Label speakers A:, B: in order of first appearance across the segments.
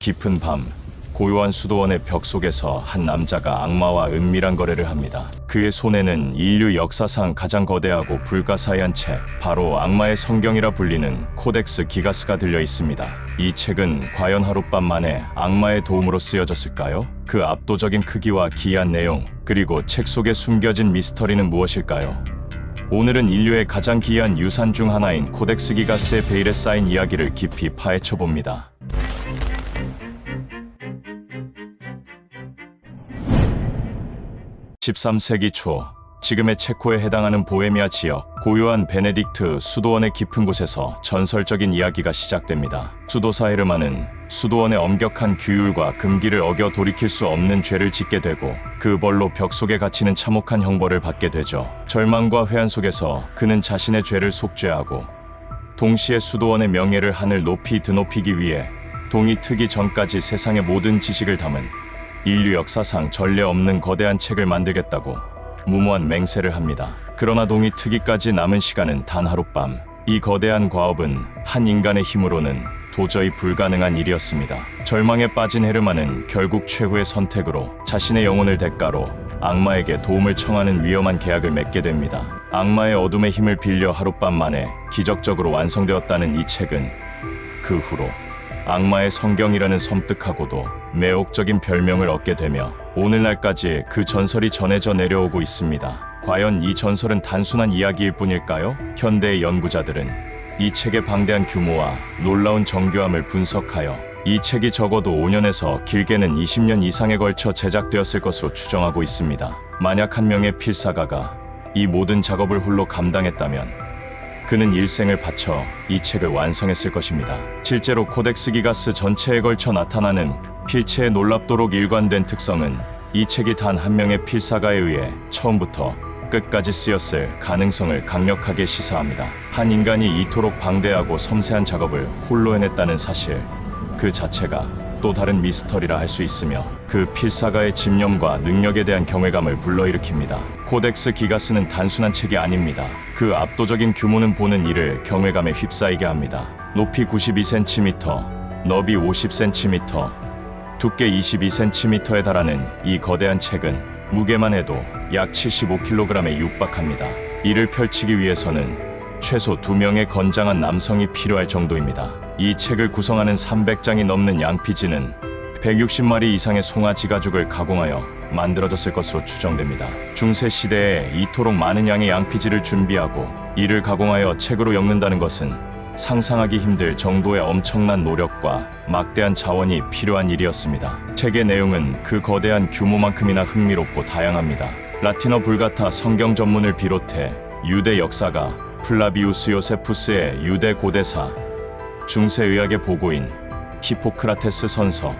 A: 깊은 밤, 고요한 수도원의 벽 속에서 한 남자가 악마와 은밀한 거래를 합니다. 그의 손에는 인류 역사상 가장 거대하고 불가사의한 책, 바로 악마의 성경이라 불리는 코덱스 기가스가 들려 있습니다. 이 책은 과연 하룻밤 만에 악마의 도움으로 쓰여졌을까요? 그 압도적인 크기와 기이한 내용, 그리고 책 속에 숨겨진 미스터리는 무엇일까요? 오늘은 인류의 가장 기이한 유산 중 하나인 코덱스 기가스의 베일에 쌓인 이야기를 깊이 파헤쳐봅니다. 13세기 초, 지금의 체코에 해당하는 보헤미아 지역, 고요한 베네딕트 수도원의 깊은 곳에서 전설적인 이야기가 시작됩니다. 수도사 헤르만은 수도원의 엄격한 규율과 금기를 어겨 돌이킬 수 없는 죄를 짓게 되고 그 벌로 벽 속에 갇히는 참혹한 형벌을 받게 되죠. 절망과 회한 속에서 그는 자신의 죄를 속죄하고 동시에 수도원의 명예를 하늘 높이 드높이기 위해 동이 트기 전까지 세상의 모든 지식을 담은 인류 역사상 전례 없는 거대한 책을 만들겠다고 무모한 맹세를 합니다. 그러나 동이 트기까지 남은 시간은 단 하룻밤. 이 거대한 과업은 한 인간의 힘으로는 도저히 불가능한 일이었습니다. 절망에 빠진 헤르만은 결국 최후의 선택으로 자신의 영혼을 대가로 악마에게 도움을 청하는 위험한 계약을 맺게 됩니다. 악마의 어둠의 힘을 빌려 하룻밤 만에 기적적으로 완성되었다는 이 책은 그 후로 악마의 성경이라는 섬뜩하고도 매혹적인 별명을 얻게 되며 오늘날까지 그 전설이 전해져 내려오고 있습니다. 과연 이 전설은 단순한 이야기일 뿐일까요? 현대의 연구자들은 이 책의 방대한 규모와 놀라운 정교함을 분석하여 이 책이 적어도 5년에서 길게는 20년 이상에 걸쳐 제작되었을 것으로 추정하고 있습니다. 만약 한 명의 필사가가 이 모든 작업을 홀로 감당했다면 그는 일생을 바쳐 이 책을 완성했을 것입니다. 실제로 코덱스 기가스 전체에 걸쳐 나타나는 필체의 놀랍도록 일관된 특성은 이 책이 단 한 명의 필사가에 의해 처음부터 끝까지 쓰였을 가능성을 강력하게 시사합니다. 한 인간이 이토록 방대하고 섬세한 작업을 홀로 해냈다는 사실 그 자체가 또 다른 미스터리라 할 수 있으며 그 필사가의 집념과 능력에 대한 경외감을 불러일으킵니다. 코덱스 기가스는 단순한 책이 아닙니다. 그 압도적인 규모는 보는 이를 경외감에 휩싸이게 합니다. 높이 92cm, 너비 50cm, 두께 22cm에 달하는 이 거대한 책은 무게만 해도 약 75kg에 육박합니다. 이를 펼치기 위해서는 최소 2명의 건장한 남성이 필요할 정도입니다. 이 책을 구성하는 300장이 넘는 양피지는 160마리 이상의 송아지 가죽을 가공하여 만들어졌을 것으로 추정됩니다. 중세 시대에 이토록 많은 양의 양피지를 준비하고 이를 가공하여 책으로 엮는다는 것은 상상하기 힘들 정도의 엄청난 노력과 막대한 자원이 필요한 일이었습니다. 책의 내용은 그 거대한 규모만큼이나 흥미롭고 다양합니다. 라틴어 불가타 성경 전문을 비롯해 유대 역사가 플라비우스 요세푸스의 유대 고대사, 중세의학의 보고인 히포크라테스 선서,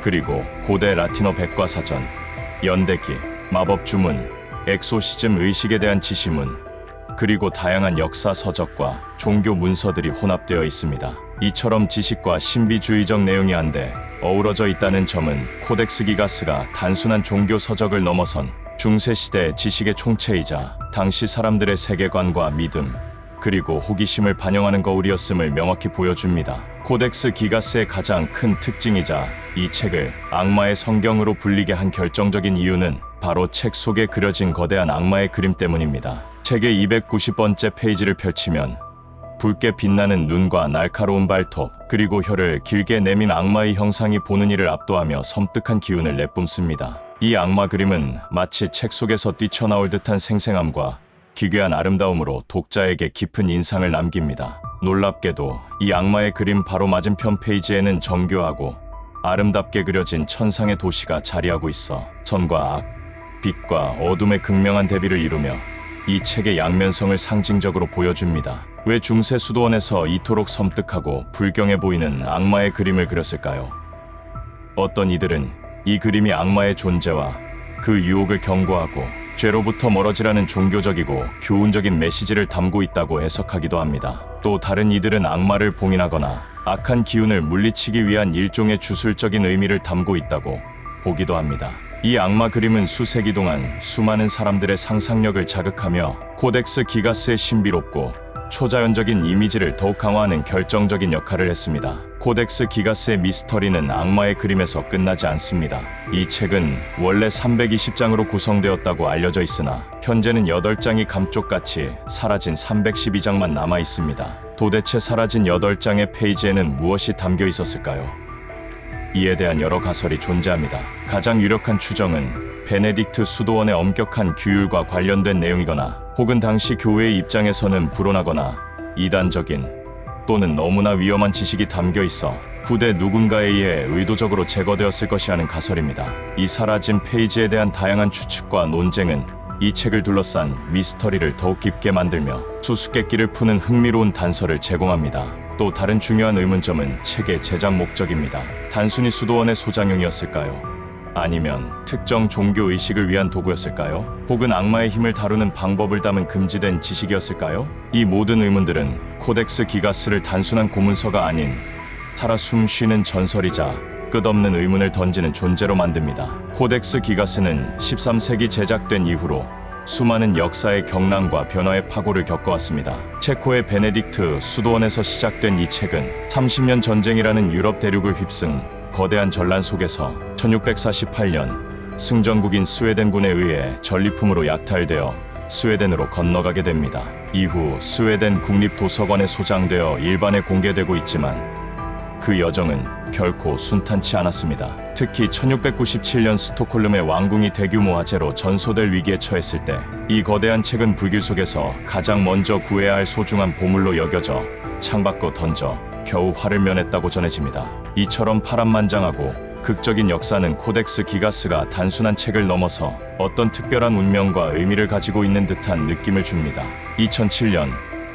A: 그리고 고대 라틴어 백과사전, 연대기, 마법 주문, 엑소시즘 의식에 대한 지시문, 그리고 다양한 역사 서적과 종교 문서들이 혼합되어 있습니다. 이처럼 지식과 신비주의적 내용이 한데 어우러져 있다는 점은 코덱스 기가스가 단순한 종교 서적을 넘어선 중세시대 지식의 총체이자 당시 사람들의 세계관과 믿음, 그리고 호기심을 반영하는 거울이었음을 명확히 보여줍니다. 코덱스 기가스의 가장 큰 특징이자 이 책을 악마의 성경으로 불리게 한 결정적인 이유는 바로 책 속에 그려진 거대한 악마의 그림 때문입니다. 책의 290번째 페이지를 펼치면 붉게 빛나는 눈과 날카로운 발톱, 그리고 혀를 길게 내민 악마의 형상이 보는 이를 압도하며 섬뜩한 기운을 내뿜습니다. 이 악마 그림은 마치 책 속에서 뛰쳐나올 듯한 생생함과 기괴한 아름다움으로 독자에게 깊은 인상을 남깁니다. 놀랍게도 이 악마의 그림 바로 맞은편 페이지에는 정교하고 아름답게 그려진 천상의 도시가 자리하고 있어 선과 악, 빛과 어둠의 극명한 대비를 이루며 이 책의 양면성을 상징적으로 보여줍니다. 왜 중세 수도원에서 이토록 섬뜩하고 불경해 보이는 악마의 그림을 그렸을까요? 어떤 이들은 이 그림이 악마의 존재와 그 유혹을 경고하고 죄로부터 멀어지라는 종교적이고 교훈적인 메시지를 담고 있다고 해석하기도 합니다. 또 다른 이들은 악마를 봉인하거나 악한 기운을 물리치기 위한 일종의 주술적인 의미를 담고 있다고 보기도 합니다. 이 악마 그림은 수세기 동안 수많은 사람들의 상상력을 자극하며 코덱스 기가스의 신비롭고 초자연적인 이미지를 더욱 강화하는 결정적인 역할을 했습니다. 코덱스 기가스의 미스터리는 악마의 그림에서 끝나지 않습니다. 이 책은 원래 320장으로 구성되었다고 알려져 있으나 현재는 8장이 감쪽같이 사라진 312장만 남아 있습니다. 도대체 사라진 8장의 페이지에는 무엇이 담겨 있었을까요? 이에 대한 여러 가설이 존재합니다. 가장 유력한 추정은 베네딕트 수도원의 엄격한 규율과 관련된 내용이거나 혹은 당시 교회의 입장에서는 불온하거나 이단적인 또는 너무나 위험한 지식이 담겨 있어 후대 누군가에 의해 의도적으로 제거되었을 것이라는 가설입니다. 이 사라진 페이지에 대한 다양한 추측과 논쟁은 이 책을 둘러싼 미스터리를 더욱 깊게 만들며 수수께끼를 푸는 흥미로운 단서를 제공합니다. 또 다른 중요한 의문점은 책의 제작 목적입니다. 단순히 수도원의 소장용이었을까요? 아니면 특정 종교 의식을 위한 도구였을까요? 혹은 악마의 힘을 다루는 방법을 담은 금지된 지식이었을까요? 이 모든 의문들은 코덱스 기가스를 단순한 고문서가 아닌 살아 숨쉬는 전설이자 끝없는 의문을 던지는 존재로 만듭니다. 코덱스 기가스는 13세기 제작된 이후로 수많은 역사의 경랑과 변화의 파고를 겪어왔습니다. 체코의 베네딕트 수도원에서 시작된 이 책은 30년 전쟁이라는 유럽 대륙을 휩쓴 거대한 전란 속에서 1648년 승전국인 스웨덴군에 의해 전리품으로 약탈되어 스웨덴으로 건너가게 됩니다. 이후 스웨덴 국립도서관에 소장되어 일반에 공개되고 있지만 그 여정은 결코 순탄치 않았습니다. 특히 1697년 스톡홀름의 왕궁이 대규모 화재로 전소될 위기에 처했을 때 이 거대한 책은 불길 속에서 가장 먼저 구해야 할 소중한 보물로 여겨져 창밖으로 던져 겨우 화를 면했다고 전해집니다. 이처럼 파란만장하고 극적인 역사는 코덱스 기가스가 단순한 책을 넘어서 어떤 특별한 운명과 의미를 가지고 있는 듯한 느낌을 줍니다. 2007년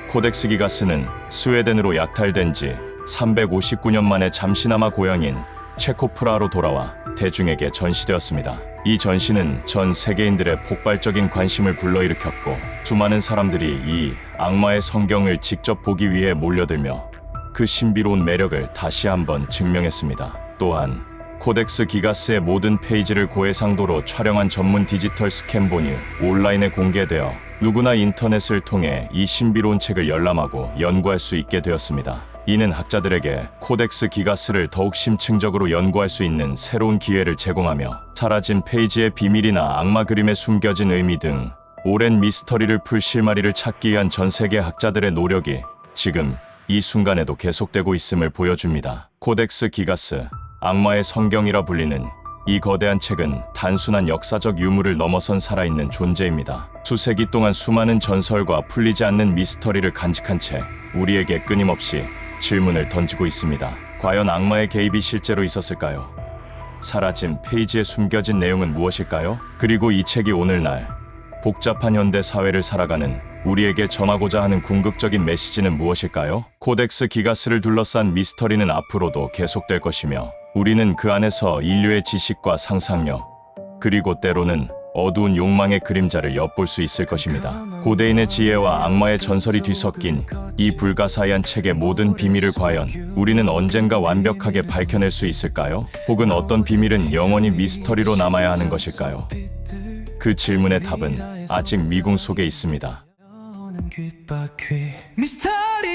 A: 코덱스 기가스는 스웨덴으로 약탈된 지 359년 만에 잠시나마 고향인 체코 프라하로 돌아와 대중에게 전시되었습니다. 이 전시는 전 세계인들의 폭발적인 관심을 불러일으켰고 수많은 사람들이 이 악마의 성경을 직접 보기 위해 몰려들며 그 신비로운 매력을 다시 한번 증명했습니다. 또한 코덱스 기가스의 모든 페이지를 고해상도로 촬영한 전문 디지털 스캔본이 온라인에 공개되어 누구나 인터넷을 통해 이 신비로운 책을 열람하고 연구할 수 있게 되었습니다. 이는 학자들에게 코덱스 기가스를 더욱 심층적으로 연구할 수 있는 새로운 기회를 제공하며 사라진 페이지의 비밀이나 악마 그림에 숨겨진 의미 등 오랜 미스터리를 풀 실마리를 찾기 위한 전 세계 학자들의 노력이 지금 이 순간에도 계속되고 있음을 보여줍니다. 코덱스 기가스, 악마의 성경이라 불리는 이 거대한 책은 단순한 역사적 유물을 넘어선 살아있는 존재입니다. 수세기 동안 수많은 전설과 풀리지 않는 미스터리를 간직한 채 우리에게 끊임없이 질문을 던지고 있습니다. 과연 악마의 개입이 실제로 있었을까요? 사라진 페이지에 숨겨진 내용은 무엇일까요? 그리고 이 책이 오늘날 복잡한 현대 사회를 살아가는 우리에게 전하고자 하는 궁극적인 메시지는 무엇일까요? 코덱스 기가스를 둘러싼 미스터리는 앞으로도 계속될 것이며 우리는 그 안에서 인류의 지식과 상상력 그리고 때로는 어두운 욕망의 그림자를 엿볼 수 있을 것입니다. 고대인의 지혜와 악마의 전설이 뒤섞인 이 불가사의한 책의 모든 비밀을 과연 우리는 언젠가 완벽하게 밝혀낼 수 있을까요? 혹은 어떤 비밀은 영원히 미스터리로 남아야 하는 것일까요? 그 질문의 답은 아직 미궁 속에 있습니다.
B: 미스터리